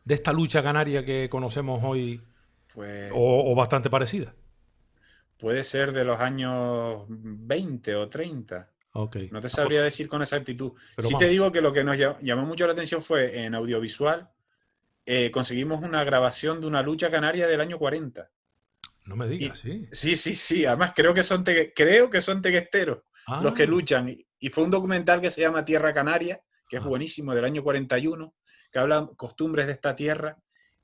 de esta lucha canaria que conocemos hoy Pues o bastante parecida? puede ser de los años 20 o 30. Ok. No te Ah, pues, sabría decir con exactitud. pero Sí te vamos, digo que lo que nos llamó mucho la atención fue en audiovisual, conseguimos una grabación de una lucha canaria del año 40. no me digas, Y sí. sí, sí, sí. Además, creo que son teguesteros los que Ah, luchan. Y fue un documental que se llama Tierra Canaria, que es ah, buenísimo, del año 41, que habla costumbres de esta tierra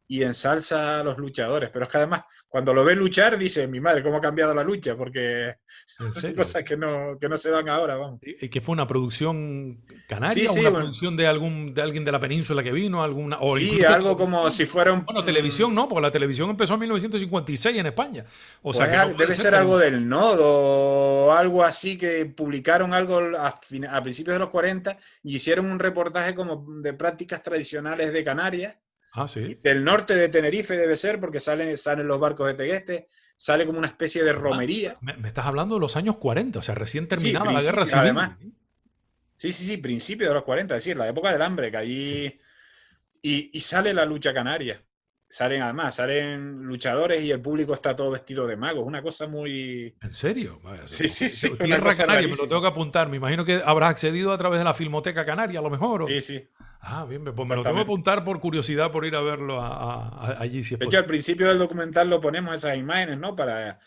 y ensalza a los luchadores. Pero es que además, cuando lo ves luchar, dice, mi madre, cómo ha cambiado la lucha, porque ¿en son serio? cosas que no se dan ahora, vamos. ¿Y que fue una producción Sí, canaria o sí, una bueno, producción de alguien de la península que vino, alguna, o sí, incluso algo como televisión? si fuera un... Bueno, televisión no, porque la televisión empezó en 1956 en España. O sea Pues que no puede debe ser ser algo televisión. del Nodo o algo así, que publicaron algo a principios de los 40 y hicieron un reportaje como de prácticas tradicionales de Canarias Ah, y sí. del norte de Tenerife debe ser, porque salen los barcos de Tegueste, sale como una especie de Ah, romería. me estás hablando de los años 40, o sea, recién Sí, terminada la guerra principios además. civil. Sí, sí, sí, principios de los 40, es decir, la época del hambre, que Sí. allí... Y sale la lucha canaria. Salen luchadores y el público está todo vestido de magos. Una cosa muy... ¿En serio? Vaya, Sí, sí, sí, una Tierra cosa Canaria, me lo tengo rarísima. que apuntar. Me imagino que habrás accedido a través de la Filmoteca Canaria, a lo mejor. Sí, sí, Ah, bien, pues me lo tengo que exactamente. apuntar por curiosidad, por ir a verlo allí, si es De hecho, al posible. principio del documental lo ponemos esas imágenes, ¿no? Para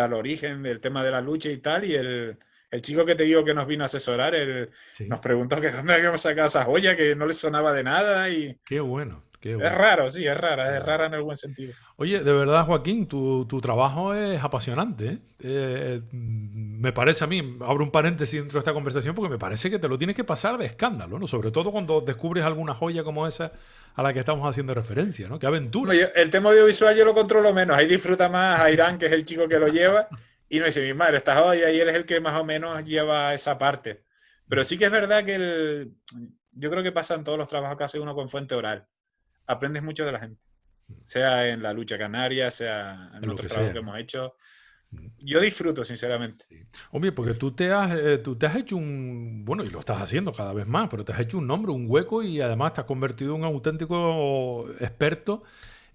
el origen del tema de la lucha y tal. Y el chico que te digo que nos vino a asesorar, nos Sí. preguntó que dónde habíamos sacado esa joya, que no le sonaba de nada. Y Qué bueno, qué es bueno. raro, sí, es Qué bueno. rara en el buen sentido. Oye, de verdad, Joaquín, tu trabajo es apasionante, ¿eh? Me parece a mí, abro un paréntesis dentro de esta conversación, porque me parece que te lo tienes que pasar de escándalo, ¿no? Sobre todo cuando descubres alguna joya como esa a la que estamos haciendo referencia, ¿no? ¡Qué aventura! El tema audiovisual yo lo controlo menos. Ahí disfruta más a Irán, que es el chico que lo lleva. Y no dice, mi madre, esta joya, y él es el que más o menos lleva esa parte. Pero sí que es verdad que yo creo que pasa en todos los trabajos que hace uno con fuente oral. Aprendes mucho de la gente, sea en la lucha canaria, sea en En lo otros que trabajos sea, que ¿no? hemos hecho. Yo disfruto, sinceramente. Sí. Hombre, porque tú te has hecho bueno, y lo estás haciendo cada vez más, pero te has hecho un nombre, un hueco y además te has convertido en un auténtico experto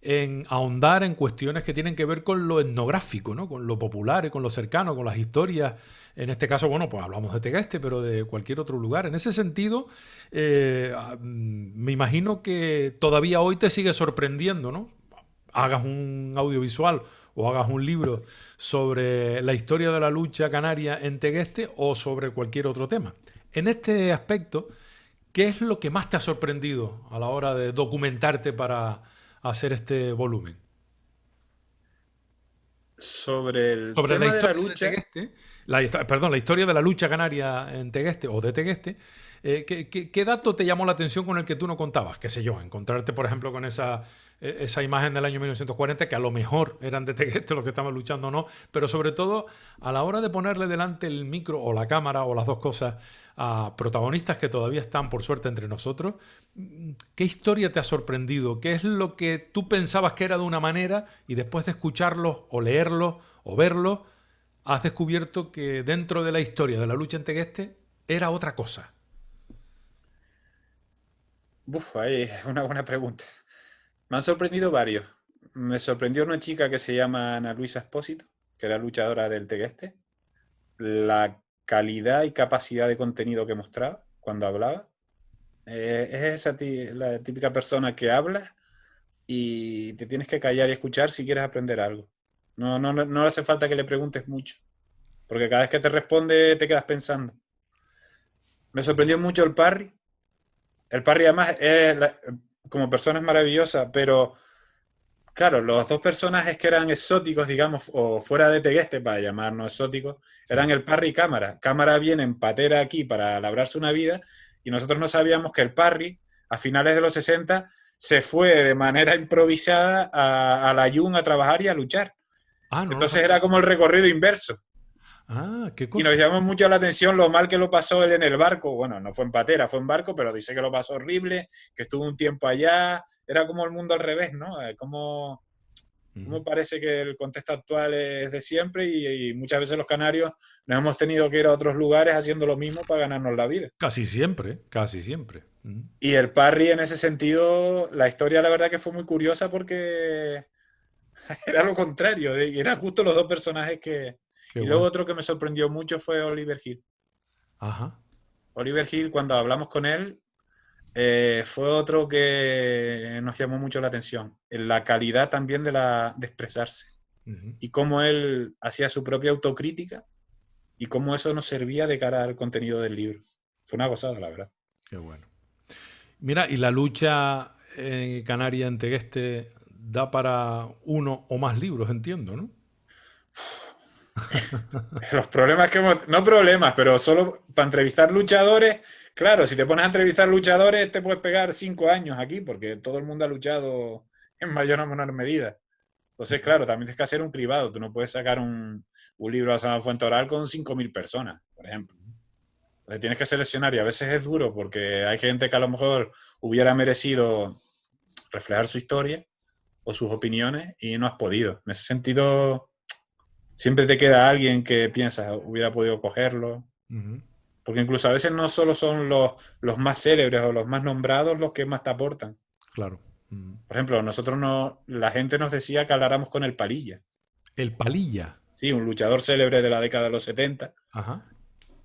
en ahondar en cuestiones que tienen que ver con lo etnográfico, ¿no? Con lo popular y con lo cercano, con las historias. En este caso, bueno, pues hablamos de Tegueste, pero de cualquier otro lugar. En ese sentido, me imagino que todavía hoy te sigue sorprendiendo, ¿no? Hagas un audiovisual o hagas un libro sobre la historia de la lucha canaria en Tegueste o sobre cualquier otro tema. En este aspecto, ¿qué es lo que más te ha sorprendido a la hora de documentarte para hacer este volumen? Sobre el Sobre la tema de la historia de lucha, Tegueste, perdón, la historia de la lucha canaria en Tegueste o de Tegueste, ¿qué dato te llamó la atención con el que tú no contabas? Qué sé yo, encontrarte, por ejemplo, con esa imagen del año 1940, que a lo mejor eran de Tegueste los que estaban luchando o no, pero sobre todo a la hora de ponerle delante el micro o la cámara o las dos cosas a protagonistas que todavía están, por suerte, entre nosotros, ¿qué historia te ha sorprendido? ¿Qué es lo que tú pensabas que era de una manera y después de escucharlos o leerlos o verlos, has descubierto que dentro de la historia de la lucha en Tegueste era otra cosa? ahí es una buena pregunta. Me han sorprendido varios. Me sorprendió una chica que se llama Ana Luisa Espósito, que era luchadora del Tegueste. La calidad y capacidad de contenido que mostraba cuando hablaba. Es la típica persona que habla y te tienes que callar y escuchar si quieres aprender algo. No hace falta que le preguntes mucho, porque cada vez que te responde te quedas pensando. Me sorprendió mucho el Parry. El Parry además como persona es maravillosa, pero claro, los dos personajes que eran exóticos, digamos, o fuera de Tegueste, para llamarnos exóticos, Sí. eran el Parry y Cámara. Cámara viene en patera aquí para labrarse una vida, y nosotros no sabíamos que el Parry, a finales de los 60, se fue de manera improvisada a la Yun a trabajar y a luchar. Ah, no lo Entonces sabía. era como el recorrido inverso. Ah, qué Y nos cosa. llamó mucho la atención lo mal que lo pasó él en el barco. Bueno, no fue en patera, fue en barco, pero dice que lo pasó horrible, que estuvo un tiempo allá. Era como el mundo al revés, ¿no? Como parece que el contexto actual es de siempre y muchas veces los canarios nos hemos tenido que ir a otros lugares haciendo lo mismo para ganarnos la vida. Casi siempre, casi siempre. Y el Parry en ese sentido, la historia la verdad que fue muy curiosa porque era lo contrario, eran justo los dos personajes que... Qué Y luego bueno. otro que me sorprendió mucho fue Oliver Hill. Ajá. Oliver Hill, cuando hablamos con él, fue otro que nos llamó mucho la atención. En la calidad también de expresarse. Ujú. Y cómo él hacía su propia autocrítica y cómo eso nos servía de cara al contenido del libro. Fue una gozada, la verdad. Qué bueno. Mira, y la lucha canaria en Tegueste da para uno o más libros, entiendo, ¿no? Los problemas que hemos... No problemas, pero solo para entrevistar luchadores. Claro, si te pones a entrevistar luchadores, te puedes pegar 5 años aquí, porque todo el mundo ha luchado en mayor o menor medida. Entonces, claro, también tienes que hacer un cribado. Tú no puedes sacar un libro a San Fuenteoral con 5.000 personas, por ejemplo. Entonces tienes que seleccionar y a veces es duro porque hay gente que a lo mejor hubiera merecido reflejar su historia o sus opiniones y no has podido. En ese sentido, siempre te queda alguien que piensas hubiera podido cogerlo. Ujú. Porque incluso a veces no solo son los más célebres o los más nombrados los que más te aportan. Claro. Ujú. Por ejemplo, nosotros no, la gente nos decía que habláramos con el Palilla. El Palilla. Sí, un luchador célebre de la década de los 70. Ajá.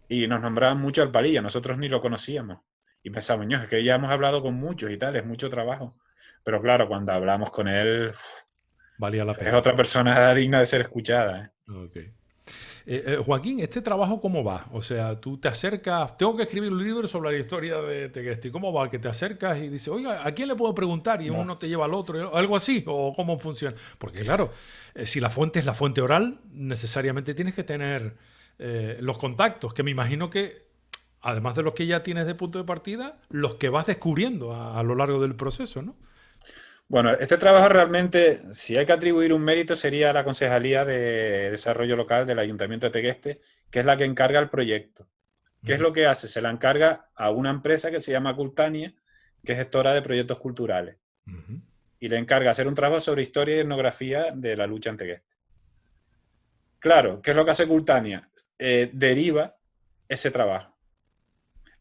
Y nos nombraban mucho al Palilla, nosotros ni lo conocíamos. Y pensamos, es que ya hemos hablado con muchos y tal, es mucho trabajo. Pero claro, cuando hablamos con él, Valía la es pena. otra persona digna de ser escuchada. Ok. Joaquín, ¿este trabajo cómo va? O sea, tú te acercas, tengo que escribir un libro sobre la historia de Tegueste. ¿Cómo va? Que te acercas y dices, oiga, ¿a quién le puedo preguntar? Y No. uno te lleva al otro, algo así, o cómo funciona. Porque claro, si la fuente es la fuente oral, necesariamente tienes que tener los contactos, que me imagino que, además de los que ya tienes de punto de partida, los que vas descubriendo a lo largo del proceso, ¿no? Bueno, este trabajo realmente, si hay que atribuir un mérito, sería a la Concejalía de Desarrollo Local del Ayuntamiento de Tegueste, que es la que encarga el proyecto. ¿Qué es Ujú. lo que hace? Se la encarga a una empresa que se llama Cultania, que es gestora de proyectos culturales, Ujú. y le encarga hacer un trabajo sobre historia y etnografía de la lucha en Tegueste. Claro, ¿qué es lo que hace Cultania? Deriva ese trabajo.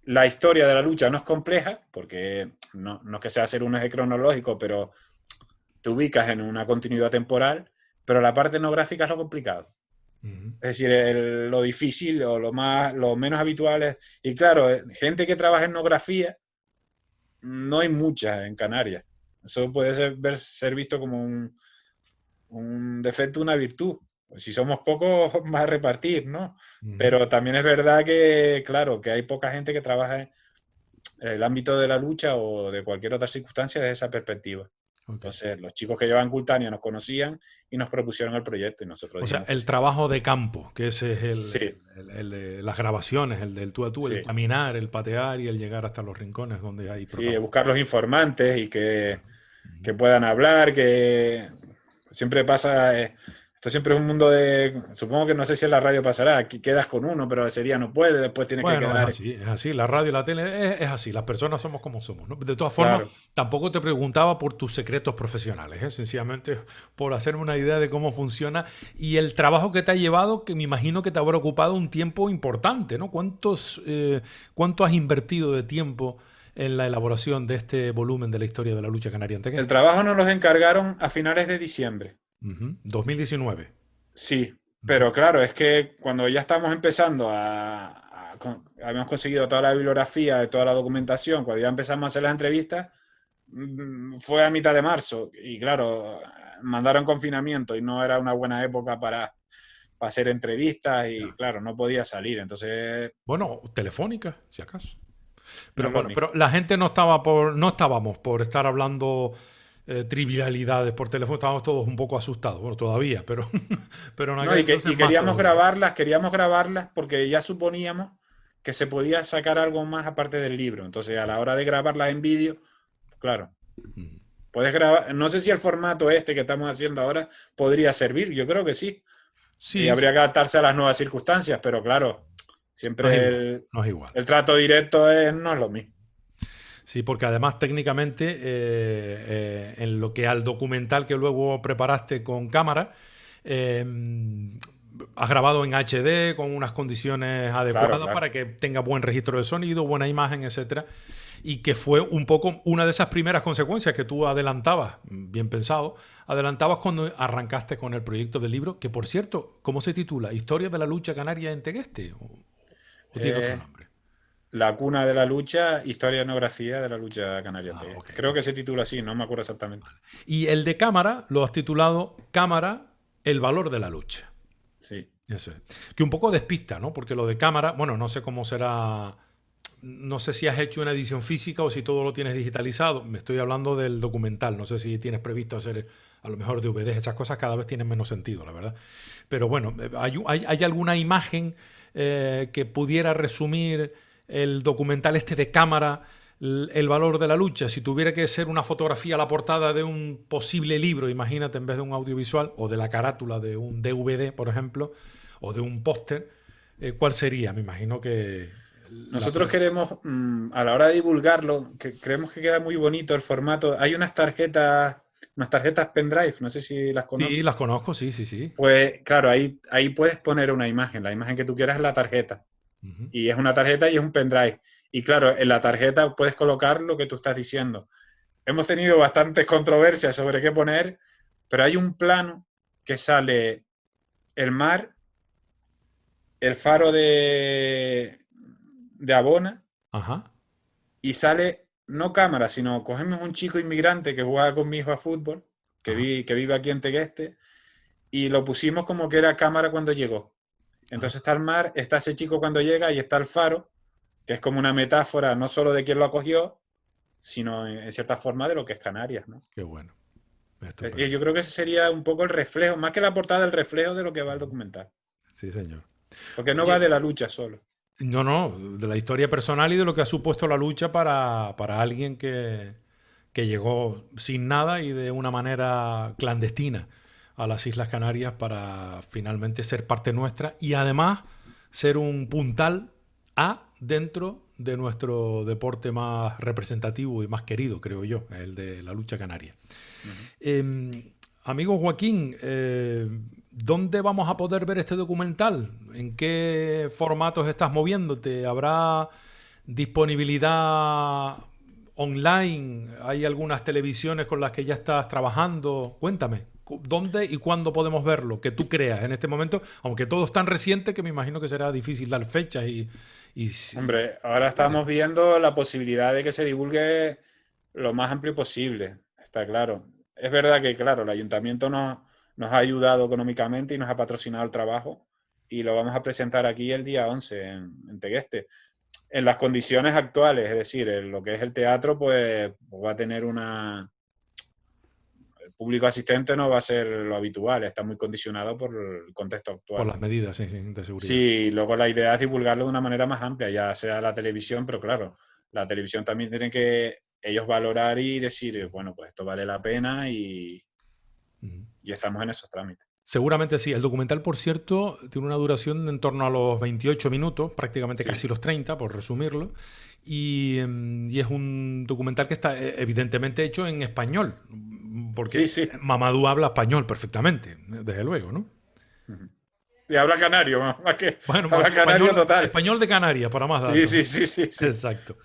La historia de la lucha no es compleja, porque no es que sea hacer un eje cronológico, pero te ubicas en una continuidad temporal, pero la parte etnográfica es lo complicado. Es decir, lo difícil o lo menos habitual es... Y claro, gente que trabaja en etnografía, no hay mucha en Canarias. Eso puede ser visto como un defecto, una virtud. Si somos pocos, más a repartir, ¿no? Pero también es verdad que, claro, que hay poca gente que trabaja en el ámbito de la lucha o de cualquier otra circunstancia desde esa perspectiva. Okay. Entonces, los chicos que llevaban Cultania nos conocían y nos propusieron el proyecto y nosotros O sea, el sí. trabajo de campo, que ese es sí. el de las grabaciones, el del tú a tú, sí. El caminar, el patear y el llegar hasta los rincones donde hay sí, buscar los informantes y que puedan hablar, que siempre pasa... esto siempre es un mundo de... Supongo que no sé si en la radio pasará, aquí quedas con uno, pero ese día no puede, después tienes que quedar... es así, la radio y la tele es así, las personas somos como somos, ¿no? De todas formas, tampoco te preguntaba por tus secretos profesionales, sencillamente por hacerme una idea de cómo funciona y el trabajo que te ha llevado, que me imagino que te habrá ocupado un tiempo importante, ¿no? ¿Cuánto has invertido de tiempo en la elaboración de este volumen de la historia de la lucha canaria? El trabajo nos los encargaron a finales de diciembre. 2019. Sí, pero claro, es que cuando ya estamos empezando habíamos conseguido toda la bibliografía de toda la documentación, cuando ya empezamos a hacer las entrevistas, fue a mitad de marzo y claro, mandaron confinamiento y no era una buena época para hacer entrevistas y claro, no podía salir, entonces... Bueno, telefónica, si acaso. Pero bueno, pero la gente no estábamos por estar hablando trivialidades por teléfono, estábamos todos un poco asustados, bueno, todavía, pero y queríamos grabarlas porque ya suponíamos que se podía sacar algo más aparte del libro, entonces a la hora de grabarlas en vídeo, claro, puedes grabar, no sé si el formato que estamos haciendo ahora podría servir, yo creo que sí, y habría que adaptarse a las nuevas circunstancias, pero claro, siempre no es igual. El trato directo no es lo mismo. Sí, porque además técnicamente en lo que al documental que luego preparaste con cámara, has grabado en HD con unas condiciones adecuadas para que tenga buen registro de sonido, buena imagen, etcétera, y que fue un poco una de esas primeras consecuencias que tú adelantabas, bien pensado, cuando arrancaste con el proyecto del libro, que por cierto, ¿cómo se titula? ¿Historia de la lucha canaria en Tegueste? ¿O tiene otro nombre? La cuna de la lucha, historia y etnografía de la lucha canaria. Okay. Creo que se titula así, no me acuerdo exactamente. Vale. Y el de cámara lo has titulado Cámara, el valor de la lucha. Sí. Eso es. Que un poco despista, ¿no? Porque lo de cámara, bueno, no sé cómo será, no sé si has hecho una edición física o si todo lo tienes digitalizado. Me estoy hablando del documental, no sé si tienes previsto hacer a lo mejor DVDs, esas cosas cada vez tienen menos sentido, la verdad. Pero bueno, ¿hay alguna imagen que pudiera resumir el documental de cámara, el valor de la lucha? Si tuviera que ser una fotografía a la portada de un posible libro, imagínate, en vez de un audiovisual, o de la carátula de un DVD, por ejemplo, o de un póster, ¿cuál sería? Me imagino que... Nosotros queremos, a la hora de divulgarlo, que creemos que queda muy bonito el formato. Hay unas tarjetas pendrive, no sé si las conoces. Sí, las conozco, sí. Pues claro, ahí puedes poner una imagen. La imagen que tú quieras es la tarjeta. Y es una tarjeta y es un pendrive. Y claro, en la tarjeta puedes colocar lo que tú estás diciendo. Hemos tenido bastantes controversias sobre qué poner, pero hay un plano que sale el mar, el faro de Abona, y sale no cámara, sino cogemos un chico inmigrante que jugaba con mi hijo a fútbol, que vive aquí en Tegueste, y lo pusimos como que era cámara cuando llegó. Entonces está el mar, está ese chico cuando llega y está el faro, que es como una metáfora no solo de quién lo acogió, sino en cierta forma de lo que es Canarias, ¿no? Qué bueno. Yo creo que ese sería un poco el reflejo, más que la portada, el reflejo de lo que va el documental. Sí, señor. Porque no va de la lucha solo. No, de la historia personal y de lo que ha supuesto la lucha para alguien que llegó sin nada y de una manera clandestina a las Islas Canarias para finalmente ser parte nuestra y además ser un puntal dentro de nuestro deporte más representativo y más querido, creo yo, el de la lucha canaria. Amigo Joaquín, ¿Dónde vamos a poder ver este documental? ¿En qué formatos estás moviéndote? ¿Habrá disponibilidad online? ¿Hay algunas televisiones con las que ya estás trabajando? Cuéntame, ¿dónde y cuándo podemos verlo? Que tú creas en este momento, aunque todo es tan reciente que me imagino que será difícil dar fechas y Hombre, ahora estamos viendo la posibilidad de que se divulgue lo más amplio posible, está claro. Es verdad que, claro, el ayuntamiento nos ha ayudado económicamente y nos ha patrocinado el trabajo y lo vamos a presentar aquí el día 11 en Tegueste. En las condiciones actuales, es decir, en lo que es el teatro, pues va a tener el público asistente no va a ser lo habitual, está muy condicionado por el contexto actual. por las medidas, sí, de seguridad. Sí, luego la idea es divulgarlo de una manera más amplia, ya sea la televisión, pero claro, la televisión también tiene que ellos valorar y decir, bueno, pues esto vale la pena y estamos en esos trámites. Seguramente sí. El documental, por cierto, tiene una duración en torno a los 28 minutos, prácticamente Sí. casi los 30, por resumirlo. Y es un documental que está evidentemente hecho en español, porque Sí. Mamadou habla español perfectamente, desde luego, ¿no? Y habla canario, más que Bueno, habla canario español, total. español de Canarias, para más datos. Sí. Exacto.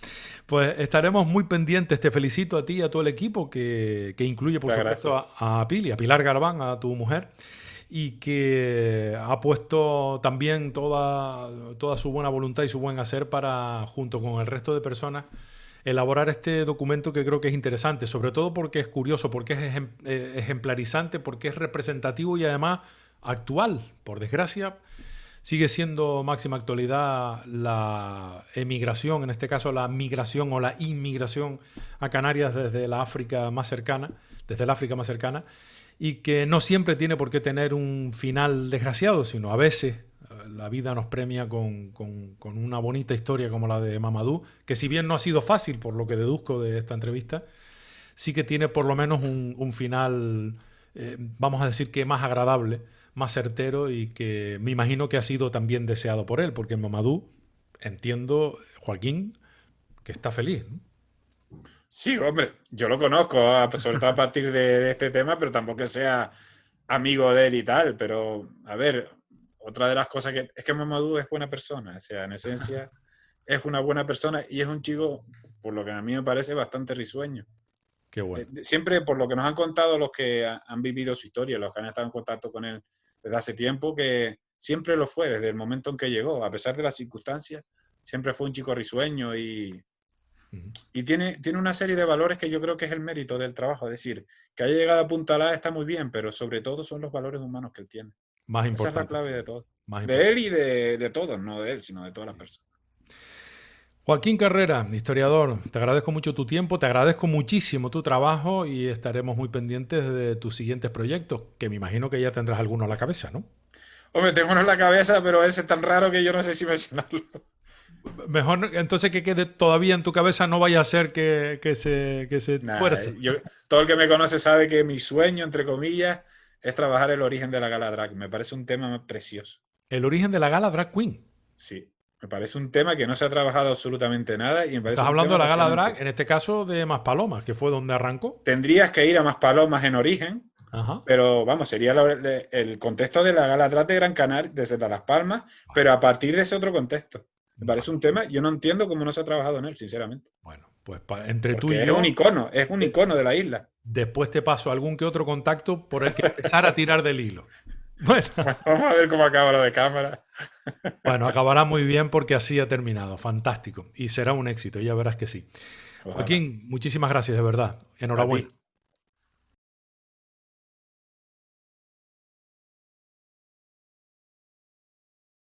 Pues estaremos muy pendientes. Te felicito a ti y a todo el equipo, que incluye, por Muchas supuesto, a Pili, a Pilar Garbán, a tu mujer, y que ha puesto también toda su buena voluntad y su buen hacer para, junto con el resto de personas, elaborar este documento que creo que es interesante, sobre todo porque es curioso, porque es ejemplarizante, porque es representativo y además actual. Por desgracia, sigue siendo máxima actualidad la emigración, en este caso la migración o la inmigración a Canarias desde la África más cercana, y que no siempre tiene por qué tener un final desgraciado, sino a veces la vida nos premia con una bonita historia como la de Mamadou, que si bien no ha sido fácil, por lo que deduzco de esta entrevista, sí que tiene por lo menos un final, vamos a decir que más agradable, más certero, y que me imagino que ha sido también deseado por él, porque Mamadou, entiendo, Joaquín, que está feliz, ¿no? Sí, hombre, yo lo conozco, sobre todo a partir de este tema, pero tampoco que sea amigo de él y tal. Pero, a ver, otra de las cosas que es que Mamadou es buena persona, o sea, en esencia es una buena persona y es un chico, por lo que a mí me parece, bastante risueño. Qué bueno. Siempre, por lo que nos han contado los que han vivido su historia, los que han estado en contacto con él desde hace tiempo, que siempre lo fue desde el momento en que llegó, a pesar de las circunstancias, siempre fue un chico risueño y tiene una serie de valores que yo creo que es el mérito del trabajo. Es decir, que haya llegado a Punta está muy bien, pero sobre todo son los valores humanos que él tiene. Más importante. Esa es la clave de todo. Más De él y de todos, no de él, sino de todas las personas. Joaquín Carrera, historiador, te agradezco mucho tu tiempo, te agradezco muchísimo tu trabajo y estaremos muy pendientes de tus siguientes proyectos, que me imagino que ya tendrás alguno a la cabeza, ¿no? Hombre, tengo uno en la cabeza, pero ese es tan raro que yo no sé si mencionarlo. Mejor entonces que quede todavía en tu cabeza, no vaya a ser que se tuerce. Todo el que me conoce sabe que mi sueño, entre comillas, es trabajar el origen de la Gala Drag. Me parece un tema precioso. El origen de la Gala Drag Queen. Sí, me parece un tema que no se ha trabajado absolutamente nada. Y me parece Estás hablando de la Gala Drag, en este caso de Maspalomas, que fue donde arrancó. Tendrías que ir a Maspalomas en origen. Ajá. Pero vamos, sería el contexto de la Gala Drag de Gran Canaria, desde Las Palmas, pero a partir de ese otro contexto. Me parece un tema, yo no entiendo cómo no se ha trabajado en él, sinceramente. Bueno, pues entre porque tú y yo... es un icono de la isla. Después te paso algún que otro contacto por el que empezar a tirar del hilo. Bueno, vamos a ver cómo acaba lo de cámara. Bueno, acabará muy bien porque así ha terminado. Fantástico. Y será un éxito, ya verás que sí. Ojalá. Joaquín, muchísimas gracias, de verdad. Enhorabuena.